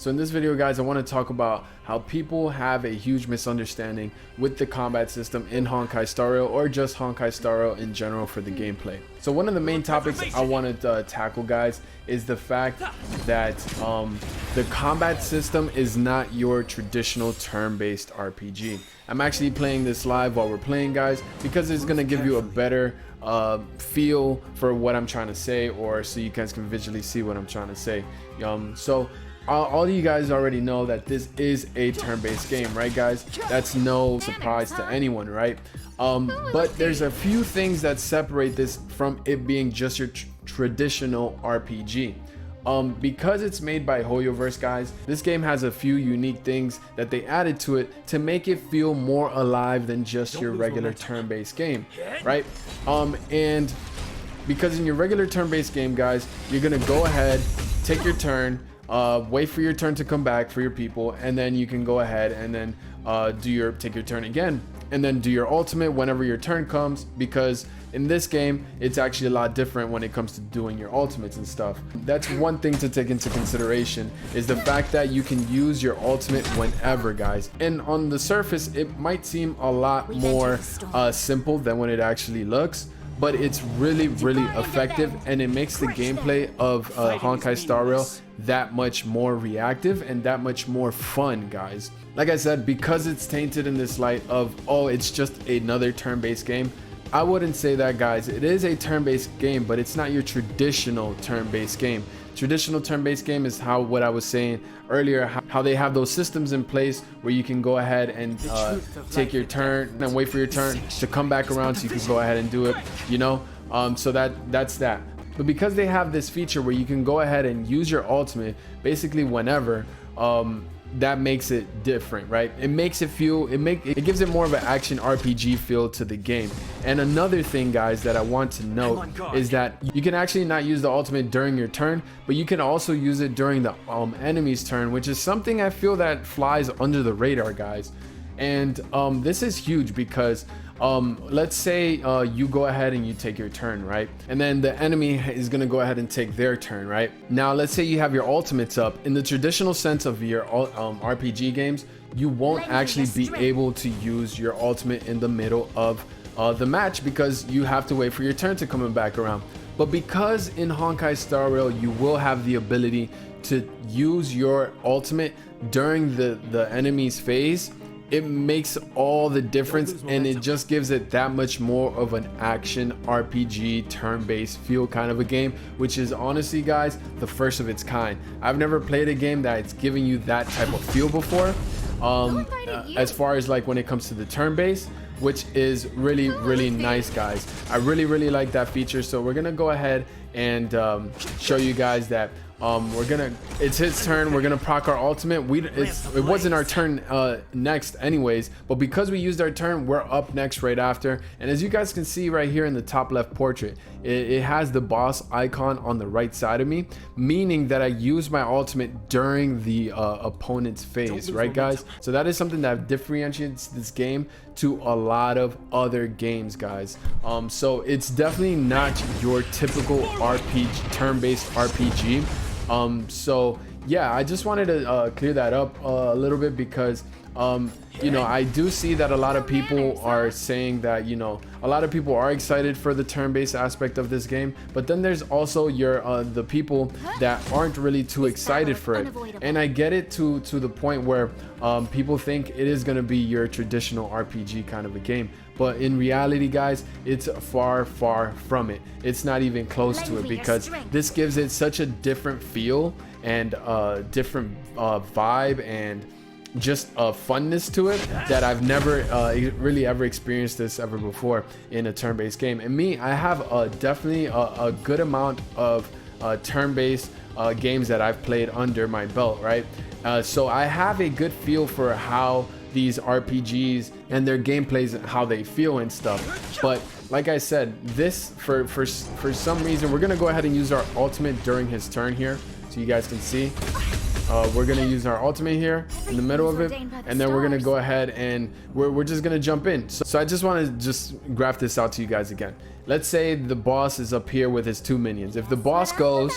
So in this video, guys, I want to talk about how people have a huge misunderstanding with the combat system in Honkai Star Rail, or just Honkai Star Rail in general for the gameplay. So one of the main topics I wanted to tackle, guys, is the fact that the combat system is not your traditional turn-based RPG. I'm actually playing this live while we're playing, guys, because it's going to give you a better feel for what I'm trying to say, or so you guys can visually see what I'm trying to say. So all of you guys already know that this is a turn-based game, right, guys? That's no surprise to anyone, right? But there's a few things that separate this from it being just your traditional RPG. Because it's made by Hoyoverse, guys, this game has a few unique things that they added to it to make it feel more alive than just your regular turn-based game, right? And because in your regular turn-based game, guys, you're gonna go ahead, take your turn, wait for your turn to come back for your people, and then you can go ahead and then take your turn again, and then do your ultimate whenever your turn comes. Because in this game, it's actually a lot different when it comes to doing your ultimates and stuff. That's one thing to take into consideration, is the fact that you can use your ultimate whenever, guys. And on the surface, it might seem a lot more simple than when it actually looks, but it's really effective, and it makes the gameplay of Honkai Star Rail that much more reactive and that much more fun, guys. Like I said, because it's tainted in this light of, oh, it's just another turn-based game, I wouldn't say that, guys. It is a turn-based game, but it's not your traditional turn-based game. Traditional turn-based game is what I was saying earlier, how they have those systems in place where you can go ahead and take your turn and then wait for your turn to come back around so you can go ahead and do it, you know. So that's that. But because they have this feature where you can go ahead and use your ultimate basically whenever, that makes it different, right? It makes it feel, it gives it more of an action RPG feel to the game. And another thing, guys, that I want to note is that you can actually not use the ultimate during your turn, but you can also use it during the enemy's turn, which is something I feel that flies under the radar, guys. And this is huge because let's say you go ahead and you take your turn, right? And then the enemy is gonna go ahead and take their turn, right? Now let's say you have your ultimates up. In the traditional sense of your RPG games, you won't actually be able to use your ultimate in the middle of the match, because you have to wait for your turn to come back around. But because in Honkai Star Rail you will have the ability to use your ultimate during the enemy's phase, it makes all the difference, and it just gives it that much more of an action RPG turn-based feel kind of a game, which is honestly, guys, the first of its kind. I've never played a game that's giving you that type of feel before, as far as like when it comes to the turn-based, which is really nice, guys. I really like that feature. So we're gonna go ahead and show you guys that it's his turn. We're gonna proc our ultimate. It wasn't our turn next anyways, but because we used our turn, we're up next right after. And as you guys can see right here in the top left portrait, it has the boss icon on the right side of me, meaning that I used my ultimate during the opponent's phase, right, guys? So that is something that differentiates this game to a lot of other games, guys. So it's definitely not your typical RPG, turn-based RPG. So yeah, I just wanted to clear that up a little bit, because you know, I do see that a lot of people are saying that, you know, a lot of people are excited for the turn-based aspect of this game, but then there's also the people that aren't really too excited for it. And I get it to the point where people think it is going to be your traditional RPG kind of a game, but in reality, guys, it's far from it. It's not even close to it, because this gives it such a different feel and different vibe and just a funness to it that I've never really ever experienced this ever before in a turn-based game. And me, I have definitely a good amount of turn-based games that I've played under my belt, right? So I have a good feel for how these RPGs and their gameplays and how they feel and stuff. But like I said, this for some reason, we're gonna go ahead and use our ultimate during his turn here, so you guys can see. We're gonna use our ultimate here in the middle of it, and then we're gonna go ahead and we're just gonna jump in. So I just want to just graph this out to you guys again. Let's say the boss is up here with his 2 minions. If the boss goes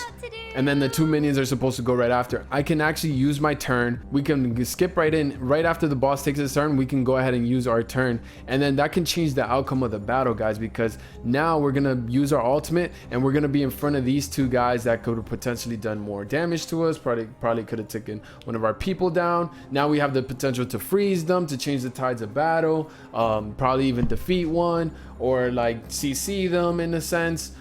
and then the 2 minions are supposed to go right after. I can actually use my turn. We can skip right in right after the boss takes his turn. We can go ahead and use our turn, and then that can change the outcome of the battle, guys, because now we're gonna use our ultimate and we're gonna be in front of these 2 guys that could have potentially done more damage to us. Probably could have taken one of our people down. Now we have the potential to freeze them, to change the tides of battle, probably even defeat one, or like CC them in a sense.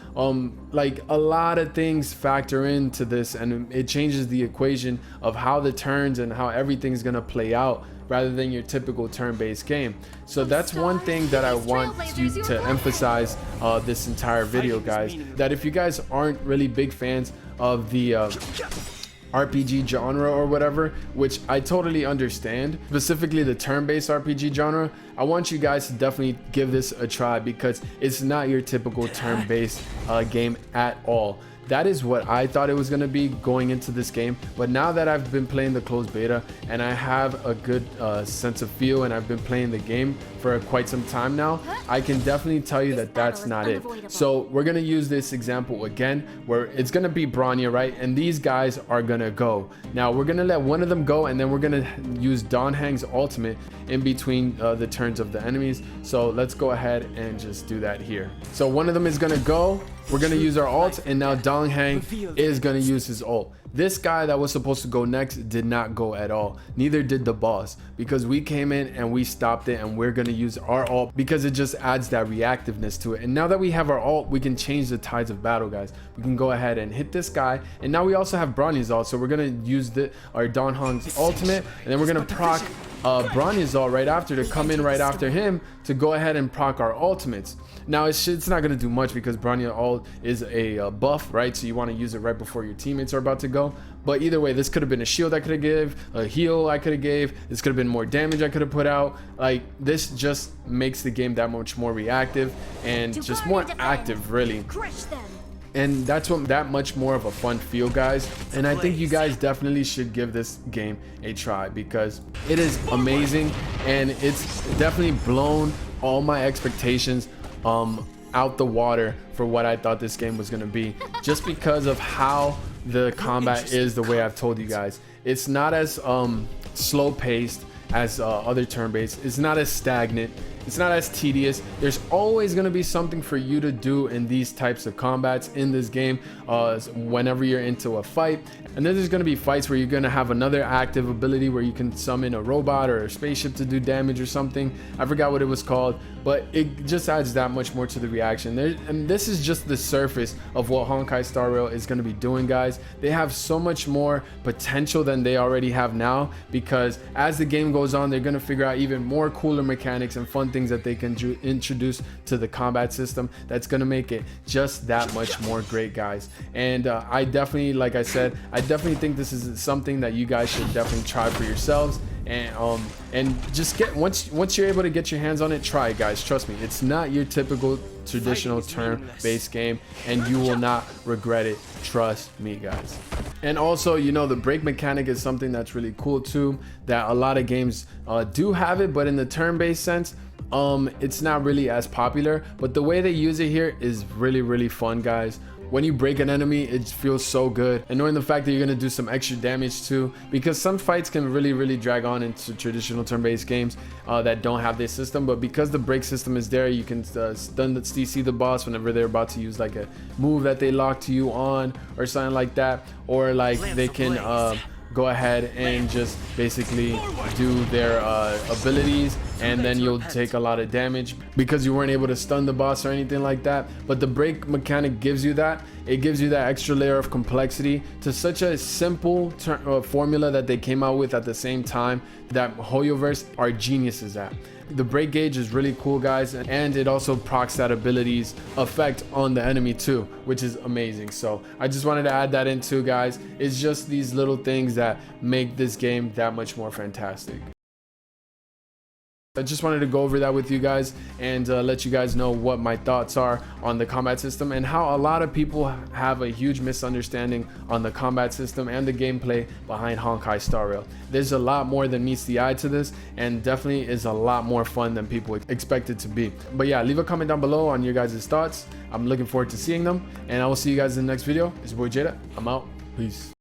Like a lot of things factor into this, and it changes the equation of how the turns and how everything's gonna play out rather than your typical turn-based game. So that's one thing that I want you to emphasize this entire video, guys, that if you guys aren't really big fans of the RPG genre or whatever, which I totally understand, specifically the turn-based RPG genre, I want you guys to definitely give this a try, because it's not your typical turn-based game at all. That is what I thought it was going to be going into this game, but now that I've been playing the closed beta and I have a good sense of feel, and I've been playing the game for quite some time now, I can definitely tell you that that's not it. So we're going to use this example again, where it's going to be Bronya, right? And these guys are going to go. Now we're going to let one of them go, and then we're going to use Don Hang's ultimate in between the turns of the enemies. So let's go ahead and just do that here. So one of them is going to go. We're going to use our ult, and now Dong Hang is going to use his ult. This guy that was supposed to go next did not go at all. Neither did the boss, because we came in and we stopped it, and we're going to use our ult because it just adds that reactiveness to it. And now that we have our ult, we can change the tides of battle, guys. We can go ahead and hit this guy, and now we also have Bronya's ult, so we're going to use our Don Hang's ultimate, and then we're going to proc Bronya's ult right after to come in right after him to go ahead and proc our ultimates. Now it's not going to do much because Bronya ult is a buff, right? So you want to use it right before your teammates are about to go. But either way, this could have been a shield I could have gave, a heal I could have gave. This could have been more damage I could have put out. Like, this just makes the game that much more reactive and just more active, really. And that's what that much more of a fun feel, guys. And I think you guys definitely should give this game a try, because it is amazing, and it's definitely blown all my expectations out the water for what I thought this game was going to be, just because of how the combat is the way I've told you guys. It's not as slow paced as other turn-based. It's not as stagnant. It's not as tedious. There's always going to be something for you to do in these types of combats in this game whenever you're into a fight. And then there's going to be fights where you're going to have another active ability where you can summon a robot or a spaceship to do damage or something. I forgot what it was called, but it just adds that much more to the reaction. And this is just the surface of what Honkai Star Rail is going to be doing, guys. They have so much more potential than they already have now, because as the game goes on, they're going to figure out even more cooler mechanics and fun things that they can introduce to the combat system that's going to make it just that much more great, guys. And I definitely, like I said, I definitely think this is something that you guys should definitely try for yourselves. And just get, once you're able to get your hands on it, try it, guys. Trust me, it's not your typical traditional turn-based game, and you will not regret it. Trust me, guys. And also, you know, the break mechanic is something that's really cool too, that a lot of games do have it, but in the turn-based sense, it's not really as popular. But the way they use it here is really fun, guys. When you break an enemy, it feels so good, and knowing the fact that you're going to do some extra damage too, because some fights can really drag on into traditional turn-based games that don't have this system. But because the break system is there, you can stun the CC the boss whenever they're about to use like a move that they lock to you on or something like that, or like they can go ahead and just basically do their abilities, and then you'll take a lot of damage because you weren't able to stun the boss or anything like that. But the break mechanic gives you that. It gives you that extra layer of complexity to such a simple formula that they came out with at the same time that Hoyoverse are geniuses at. The break gauge is really cool, guys, and it also procs that abilities effect on the enemy too, which is amazing. So I just wanted to add that in too, guys. It's just these little things that make this game that much more fantastic. I just wanted to go over that with you guys and let you guys know what my thoughts are on the combat system, and how a lot of people have a huge misunderstanding on the combat system and the gameplay behind Honkai Star Rail. There's a lot more than meets the eye to this, and definitely is a lot more fun than people expect it to be. But yeah, leave a comment down below on your guys' thoughts. I'm looking forward to seeing them, and I will see you guys in the next video. It's your boy Jada. I'm out. Peace.